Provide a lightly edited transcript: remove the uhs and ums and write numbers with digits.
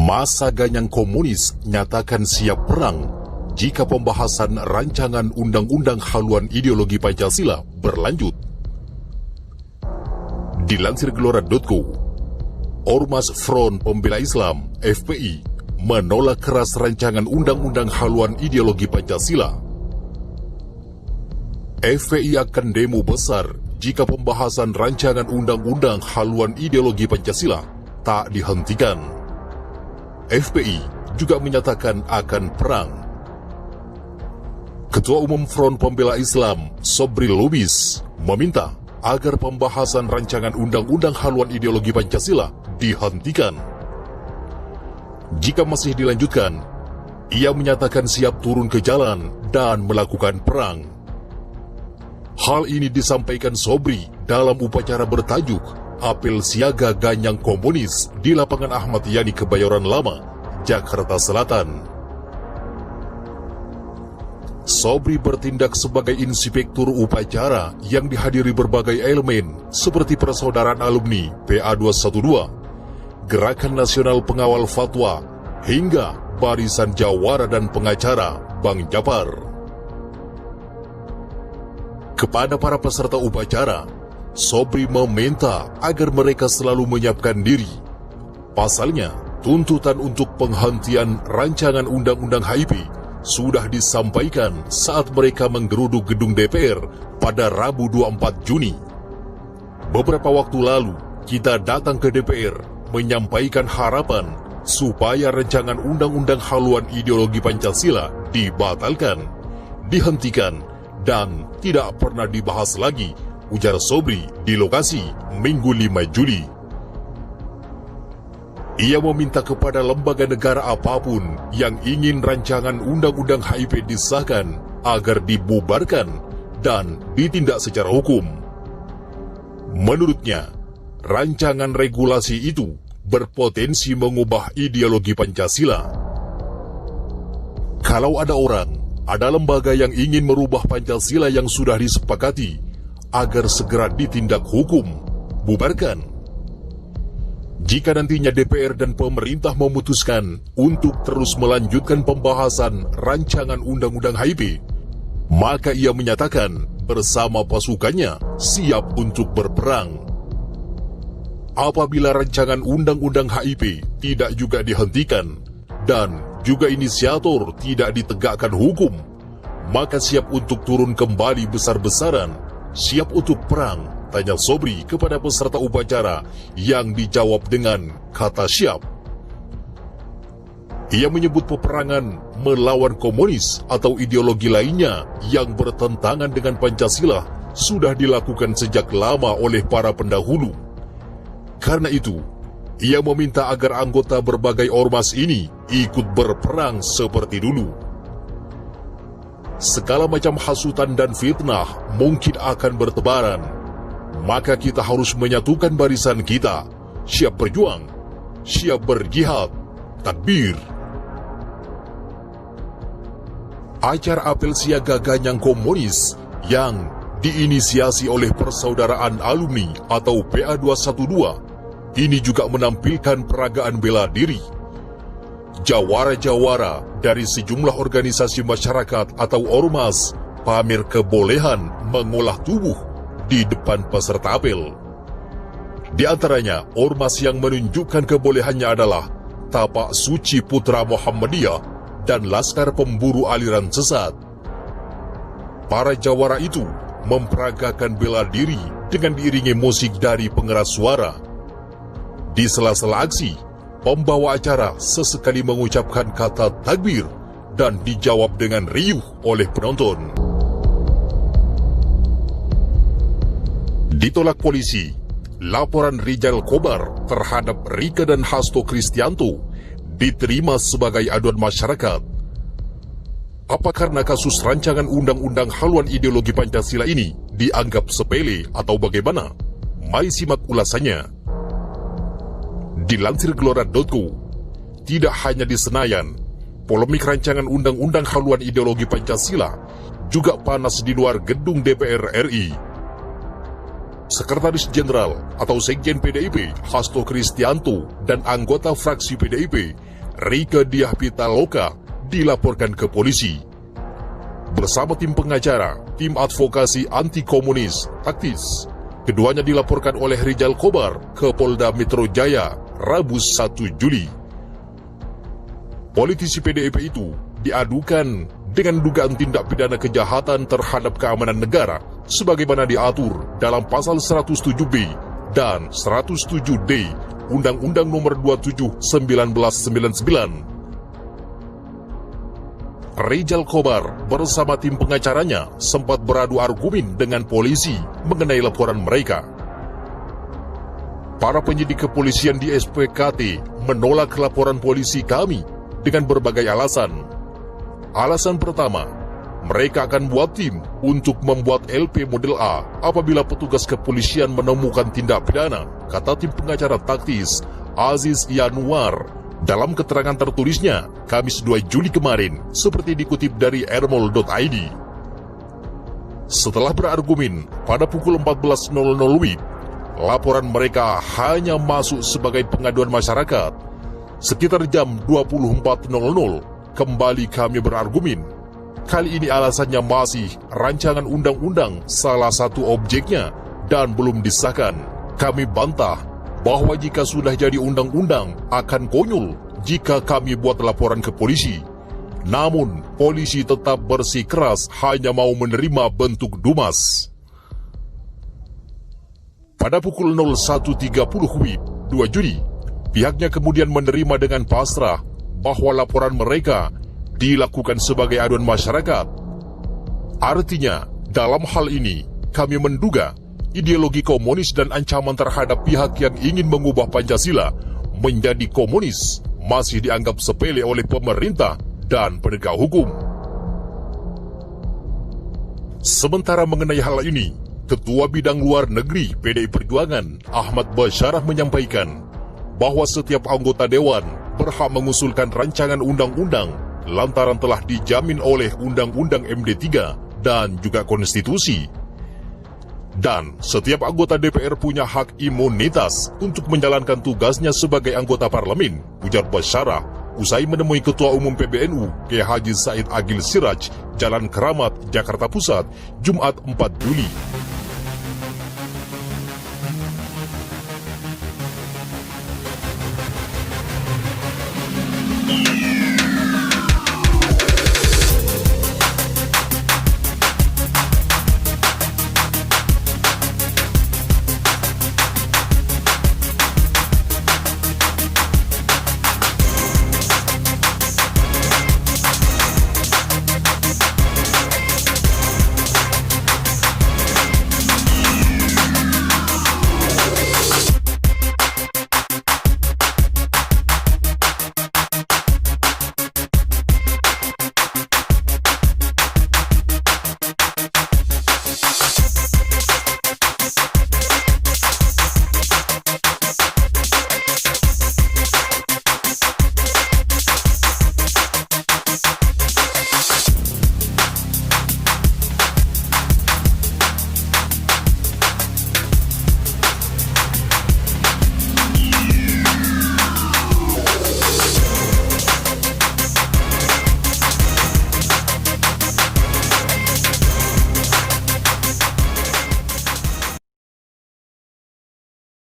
Masa Ganyang Komunis nyatakan siap perang jika pembahasan rancangan undang-undang haluan ideologi Pancasila berlanjut. Dilansir Gelora.co, Ormas Front Pembela Islam (FPI) menolak keras rancangan undang-undang haluan ideologi Pancasila. FPI akan demo besar jika pembahasan rancangan undang-undang haluan ideologi Pancasila tak dihentikan. FPI juga menyatakan akan perang. Ketua Umum Front Pembela Islam, Sobri Lubis, meminta agar pembahasan rancangan undang-undang haluan ideologi Pancasila dihentikan. Jika masih dilanjutkan, ia menyatakan siap turun ke jalan dan melakukan perang. Hal ini disampaikan Sobri dalam upacara bertajuk Apel Siaga Ganyang Komunis di lapangan Ahmad Yani Kebayoran Lama, Jakarta Selatan. Sobri bertindak sebagai inspektur upacara yang dihadiri berbagai elemen seperti Persaudaraan Alumni PA212, Gerakan Nasional Pengawal Fatwa, hingga Barisan Jawara dan Pengacara Bang Japar. Kepada para peserta upacara, Sobri meminta agar mereka selalu menyiapkan diri. Pasalnya, tuntutan untuk penghentian rancangan undang-undang HIP sudah disampaikan saat mereka menggeruduk gedung DPR pada Rabu 24 Juni. Beberapa waktu lalu, kita datang ke DPR menyampaikan harapan supaya rancangan undang-undang haluan ideologi Pancasila dibatalkan, dihentikan, dan tidak pernah dibahas lagi, ujar Sobri di lokasi Minggu 5 Juli. Ia meminta kepada lembaga negara apapun yang ingin rancangan undang-undang HIP disahkan agar dibubarkan dan ditindak secara hukum. Menurutnya, rancangan regulasi itu berpotensi mengubah ideologi Pancasila. Kalau ada orang, ada lembaga yang ingin merubah Pancasila yang sudah disepakati, agar segera ditindak hukum, bubarkan. Jika nantinya DPR dan pemerintah memutuskan untuk terus melanjutkan pembahasan rancangan undang-undang HIP, maka ia menyatakan bersama pasukannya siap untuk berperang. Apabila rancangan undang-undang HIP tidak juga dihentikan dan juga inisiator tidak ditegakkan hukum, maka siap untuk turun kembali besar-besaran, siap untuk perang, tanya Sobri kepada peserta upacara yang dijawab dengan kata siap. Ia menyebut peperangan melawan komunis atau ideologi lainnya yang bertentangan dengan Pancasila sudah dilakukan sejak lama oleh para pendahulu. Karena itu, ia meminta agar anggota berbagai ormas ini ikut berperang seperti dulu. Segala macam hasutan dan fitnah mungkin akan bertebaran, maka kita harus menyatukan barisan kita, siap berjuang, siap berjihad, takbir. Acara apel siaga Ganyang Komunis yang diinisiasi oleh Persaudaraan Alumni atau PA212 ini juga menampilkan peragaan bela diri. Jawara-jawara dari sejumlah organisasi masyarakat atau ormas pamer kebolehan mengolah tubuh di depan peserta apel. Di antaranya, ormas yang menunjukkan kebolehannya adalah Tapak Suci Putra Muhammadiyah dan Laskar Pemburu Aliran Sesat. Para jawara itu memperagakan bela diri dengan diiringi musik dari pengeras suara. Di sela-sela aksi, pembawa acara sesekali mengucapkan kata takbir dan dijawab dengan riuh oleh penonton. Ditolak polisi, laporan Rijal Kobar terhadap Rika dan Hasto Kristianto diterima sebagai aduan masyarakat. Apa karena kasus rancangan undang-undang haluan ideologi Pancasila ini dianggap sepele atau bagaimana? Mari simak ulasannya. Dilansir Gelora.co, tidak hanya di Senayan, polemik rancangan undang-undang haluan ideologi Pancasila juga panas di luar gedung DPR RI. Sekretaris Jenderal atau Sekjen PDIP Hasto Kristianto dan anggota fraksi PDIP Rika Diah Pitaloka dilaporkan ke polisi. Bersama tim pengacara, tim advokasi anti-komunis taktis, keduanya dilaporkan oleh Rijal Kobar ke Polda Metro Jaya Rabu 1 Juli. Politisi PDIP itu diadukan dengan dugaan tindak pidana kejahatan terhadap keamanan negara sebagaimana diatur dalam pasal 107B dan 107D Undang-Undang Nomor 27 1999. Rijal Kobar bersama tim pengacaranya sempat beradu argumen dengan polisi mengenai laporan mereka. Para penyidik kepolisian di SPKT menolak laporan polisi kami dengan berbagai alasan. Alasan pertama, mereka akan buat tim untuk membuat LP model A apabila petugas kepolisian menemukan tindak pidana, kata tim pengacara taktis Aziz Yanuar dalam keterangan tertulisnya Kamis 2 Juli kemarin, seperti dikutip dari ermol.id. Setelah berargumen pada pukul 14.00 WIB, laporan mereka hanya masuk sebagai pengaduan masyarakat. Sekitar jam 24.00, kembali kami berargumen. Kali ini alasannya masih rancangan undang-undang salah satu objeknya dan belum disahkan. Kami bantah bahwa jika sudah jadi undang-undang akan konyol jika kami buat laporan ke polisi. Namun, polisi tetap bersikeras hanya mau menerima bentuk dumas. Pada pukul 01.30 WIB 2 Juli, pihaknya kemudian menerima dengan pasrah bahwa laporan mereka dilakukan sebagai aduan masyarakat. Artinya, dalam hal ini, kami menduga ideologi komunis dan ancaman terhadap pihak yang ingin mengubah Pancasila menjadi komunis masih dianggap sepele oleh pemerintah dan penegak hukum. Sementara mengenai hal ini, Ketua Bidang Luar Negeri PDI Perjuangan Ahmad Basyarah menyampaikan bahwa setiap anggota dewan berhak mengusulkan rancangan undang-undang lantaran telah dijamin oleh Undang-Undang MD3 dan juga konstitusi. Dan setiap anggota DPR punya hak imunitas untuk menjalankan tugasnya sebagai anggota parlemen, ujar Basyarah usai menemui Ketua Umum PBNU Kiai Haji Said Agil Siraj, Jalan Keramat, Jakarta Pusat, Jumat 4 Juli.